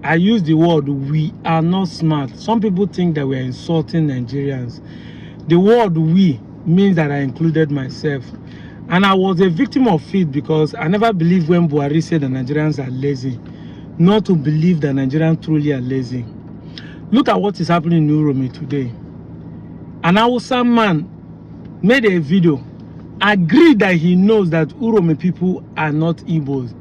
I use the word we are not smart. Some people think that we are insulting Nigerians. The word we means that I included myself. And I was a victim of it because I never believed when Buhari said that Nigerians are lazy. Not to believe that Nigerians truly are lazy. Look at what is happening in Uromi today. An Hausa man made a video, agreed that he knows that Uromi people are not Igbos.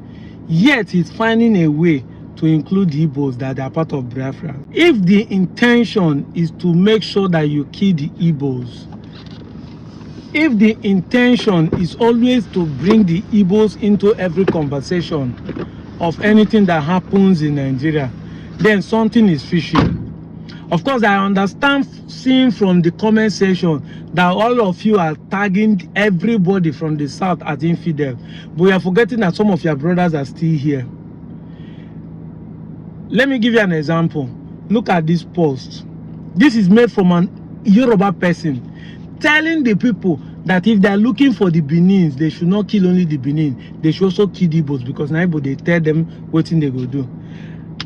Yet he's finding a way to include Igbos that are part of Biafra. If the intention is to make sure that you kill the Igbos, if the intention is always to bring the Igbos into every conversation of anything that happens in Nigeria, then something is fishy. Of course, I understand seeing from the comment section that all of you are tagging everybody from the south as infidel, but we are forgetting that some of your brothers are still here. Let me give you an example. Look at this post. This is made from an Yoruba person telling the people that if they are looking for the Benins, they should not kill only the Benin, they should also kill the Igbos, because now they tell them what thing they go do.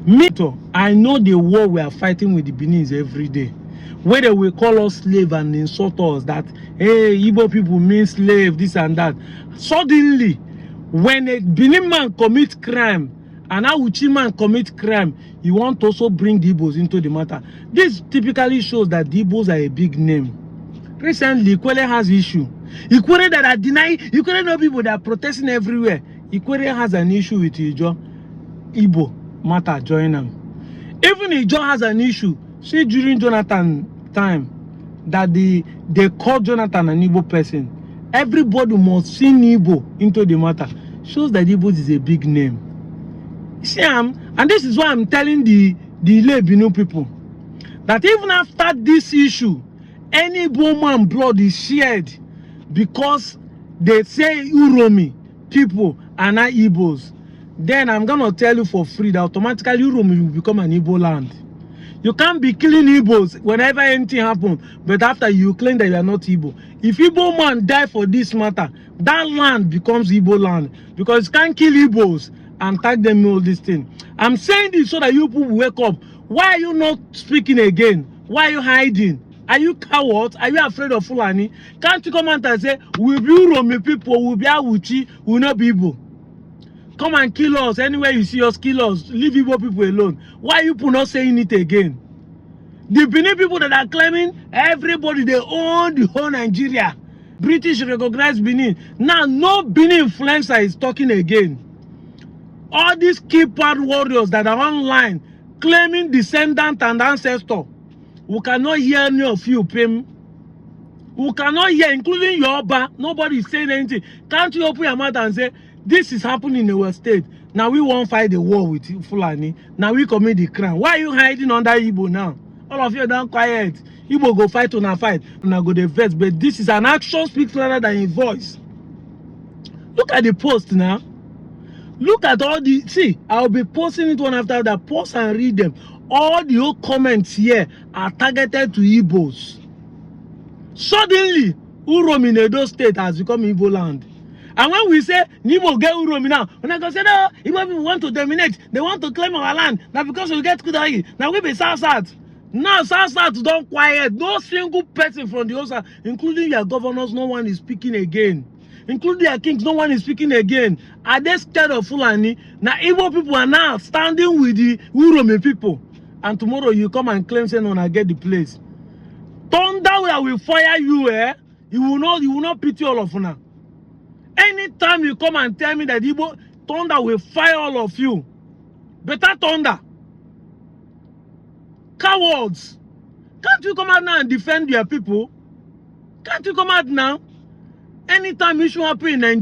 Me too, I know the war we are fighting with the Benins every day, where they will call us slave and insult us that, hey, Igbo people mean slave, this and that. Suddenly, when a Benin man commits crime, and Awuchi man commit crime, you want to also bring the Igbos into the matter. This typically shows that the Igbos are a big name. Recently, Ikwere has issue. Ikwere that are denying, Ikwere know people that are protesting everywhere. Ikwere has an issue with Ijo. Igbo matter, join them. Even Ijo has an issue. See, during Jonathan time, that they call Jonathan an Igbo person. Everybody must see Igbo into the matter. Shows that Igbos is a big name. See, and this is why I'm telling the Lebinu people that even after this issue, any woman blood is shared because they say Uromi people are not Igbos. Then I'm gonna tell you for free that automatically Uromi will become an Igbo land. You can't be killing Igbos whenever anything happens, but after you claim that you are not Igbo. If Igbo man die for this matter, that land becomes Igbo land, because you can't kill Igbos and tag them all this thing. I'm saying this so that you people wake up. Why are you not speaking again? Why are you hiding? Are you cowards? Are you afraid of Fulani? Can't you come out and say, we'll be Uromi people, we'll be Awuchi, we'll not be Igbo? Come and kill us. Anywhere you see us, kill us. Leave Igbo people alone. Why are you people not saying it again? The Benin people that are claiming everybody, they own the whole Nigeria. British recognize Benin. Now, no Benin influencer is talking again. All these keypad warriors that are online claiming descendant and ancestor, we cannot hear any of you, Pim. We cannot hear, including Yoruba. Nobody is saying anything. Can't you open your mouth and say, this is happening in our state. Now we won't fight the war with Fulani. Now we commit the crime. Why are you hiding under Igbo now? All of you are down quiet. Igbo go fight on a fight. Now go the verse. But this is an action speaks louder than a voice. Look at the post now. Look at all the, see, I'll be posting it one after that. Post and read them. All the old comments here are targeted to Igbos. Suddenly, Uromi in Edo State has become Igbo land. And when we say, Igbo get Uromi now, when I go say, no, Igbo people want to dominate, they want to claim our land. Now because we get Kudai, now we be South. Now South don't quiet. No single person from the Osa, including your governors, no one is speaking again. Including their kings, no one is speaking again. Are they scared of Fulani? Now Igbo people are now standing with the Uromi people. And tomorrow you come and claim, say, no, I get the place. Thunder will fire you, eh? You will not pity all of you. Anytime you come and tell me that Igbo, thunder will fire all of you. Better thunder. Cowards. Can't you come out now and defend your people? Can't you come out now? Anytime issue happen in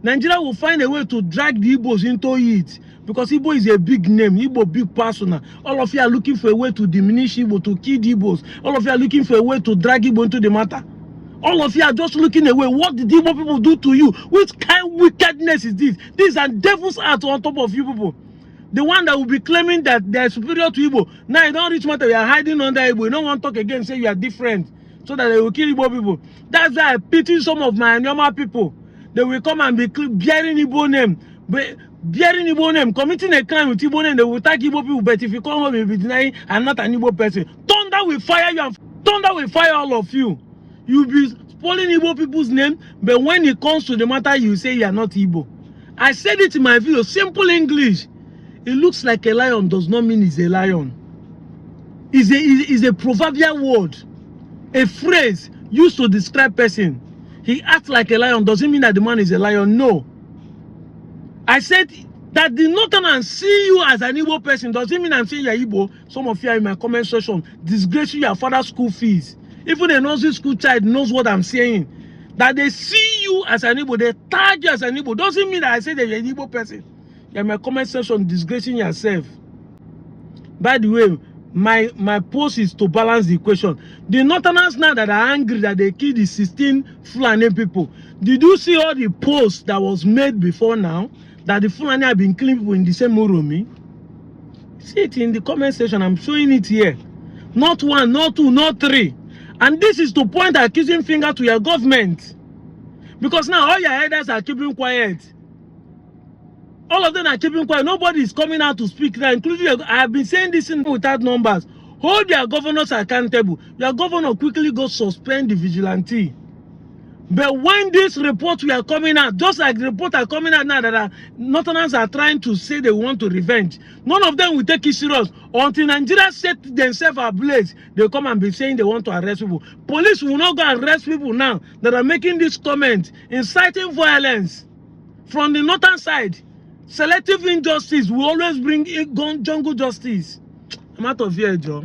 Nigeria will find a way to drag the Igbos into it. Because Igbo is a big name, Igbo big persona. All of you are looking for a way to diminish Igbo, to kill the Igbos. All of you are looking for a way to drag Igbo into the matter. All of you are just looking away. What did Igbo people do to you? Which kind of wickedness is this? These are devil's art on top of you people. The one that will be claiming that they are superior to Igbo. Now you don't reach matter, you are hiding under Igbo. You don't want to talk again, say you are different. So that they will kill Igbo people. That's why I pity some of my normal people. They will come and be bearing Igbo name. But bearing Igbo name, committing a crime with Igbo name, they will attack Igbo people, but if you come home, you'll be denying I'm not an Igbo person. Thunder will fire you and thunder will fire all of you. You'll be spoiling Igbo people's name, but when it comes to the matter, you say you are not Igbo. I said it in my video, simple English. It looks like a lion does not mean he's a lion. It's a proverbial word, a phrase used to describe person. He acts like a lion doesn't mean that the man is a lion. No. I said that the Northerners see you as an Igbo person doesn't mean I'm saying you're Igbo. Some of you are in my comment section disgracing your father's school fees. Even a nursery school child knows what I'm saying. That they see you as an Igbo, they tag you as an Igbo. Doesn't mean that I say that you're an Igbo person. You're in my comment section disgracing yourself. By the way, my post is to balance the equation. The Northerners now that are angry that they killed the 16 Fulani people. Did you see all the posts that was made before now? That the Fulani have been killing people in the same Uromi? See it in the comment section. I'm showing it here. Not one, not two, not three. And this is to point accusing finger to your government. Because now all your elders are keeping quiet. All of them are keeping quiet. Nobody is coming out to speak now, including I have been saying this in without numbers. Hold your governors accountable. Your governor quickly go suspend the vigilante. But when this report we are coming out, just like the report are coming out now that Northerners are trying to say they want to revenge, none of them will take it serious until Nigeria set themselves ablaze. They come and be saying they want to arrest people. Police will not go and arrest people now that are making this comment, inciting violence from the northern side. Selective injustice will always bring jungle justice. I'm out of here, Joe.